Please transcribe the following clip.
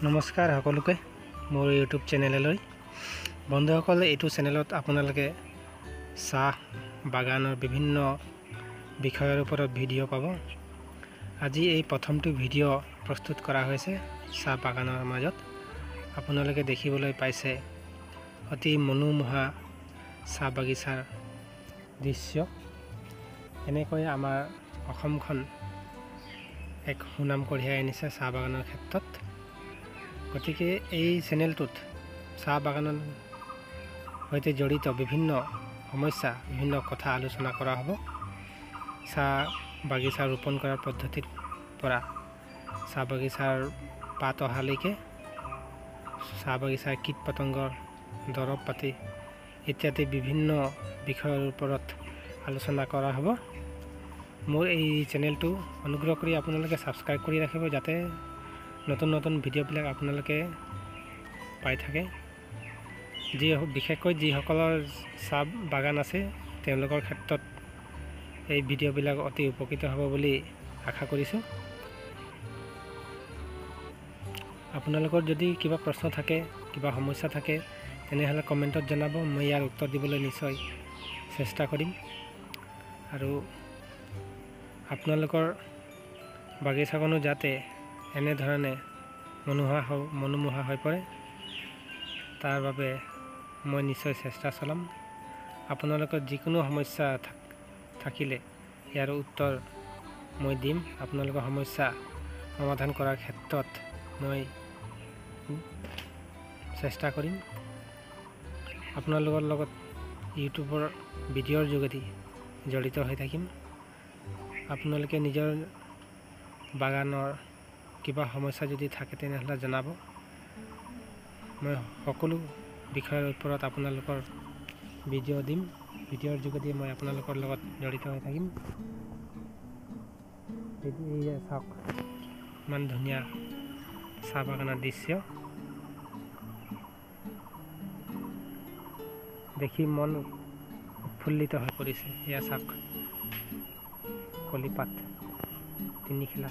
নমস্কাৰ সকলোকে মোৰ ইউটিউব চেনেললৈ বন্ধুসকলে এইটো চেনেলত আপোনালোকে চাহ বাগানৰ বিভিন্ন বিষয়ৰ ওপৰত ভিডিঅ' পাব। আজি এই প্ৰথমটো ভিডিঅ' প্ৰস্তুত কৰা হৈছে চাহ বাগানৰ মাজত। আপোনালোকে দেখিবলৈ পাইছে অতি মনোমোহা চাহ বাগিচাৰ দৃশ্য। এনেকৈ আমাৰ অসমখন এক সুনাম কঢ়িয়াই আনিছে চাহ বাগানৰ ক্ষেত্ৰত। গতিকে এই চেনেলটোত চাহ বাগানৰ সৈতে জড়িত বিভিন্ন সমস্যা বিভিন্ন কথা আলোচনা কৰা হ'ব। চাহ বাগিচা ৰোপণ কৰাৰ পদ্ধতিৰ পৰা চাহ বাগিচাৰ পাত অহালৈকে চাহ বাগিচাৰ কীট পতংগৰ দৰৱ পাতি ইত্যাদি বিভিন্ন বিষয়ৰ ওপৰত আলোচনা কৰা হ'ব। মোৰ এই চেনেলটো অনুগ্ৰহ কৰি আপোনালোকে ছাবস্ক্ৰাইব কৰি ৰাখিব, যাতে নতুন নতুন ভিডিঅ'বিলাক আপোনালোকে পাই থাকে। বিশেষকৈ যিসকলৰ চাহ বাগান আছে তেওঁলোকৰ ক্ষেত্ৰত এই ভিডিঅ'বিলাক অতি উপকৃত হ'ব বুলি আশা কৰিছোঁ। আপোনালোকৰ যদি কিবা প্ৰশ্ন থাকে, কিবা সমস্যা থাকে, তেনেহ'লে কমেণ্টত জনাব। মই ইয়াৰ উত্তৰ দিবলৈ নিশ্চয় চেষ্টা কৰিম। আৰু আপোনালোকৰ বাগিচাখনো যাতে এনেধৰণে মনোমোহা হৈ পৰে, তাৰ বাবে মই নিশ্চয় চেষ্টা চলাম। আপোনালোকৰ যিকোনো সমস্যা থাকিলে ইয়াৰ উত্তৰ মই দিম। আপোনালোকৰ সমস্যা সমাধান কৰাৰ ক্ষেত্ৰত মই চেষ্টা কৰিম। আপোনালোকৰ লগত ইউটিউবৰ ভিডিঅ'ৰ যোগেদি জড়িত হৈ থাকিম। আপোনালোকে নিজৰ বাগানৰ কিবা সমস্যা যদি থাকে তেনেহ'লে জনাব। মই সকলো বিষয়ৰ ওপৰত আপোনালোকৰ ভিডিঅ' দিম। ভিডিঅ'ৰ যোগেদি মই আপোনালোকৰ লগত জড়িত হৈ থাকিম। এই চাওক, ইমান ধুনীয়া চাহ বাগানৰ দৃশ্য দেখি মন উৎফুল্লিত হৈ পৰিছে। এয়া চাওক, কলিপাত, তিনিখিলা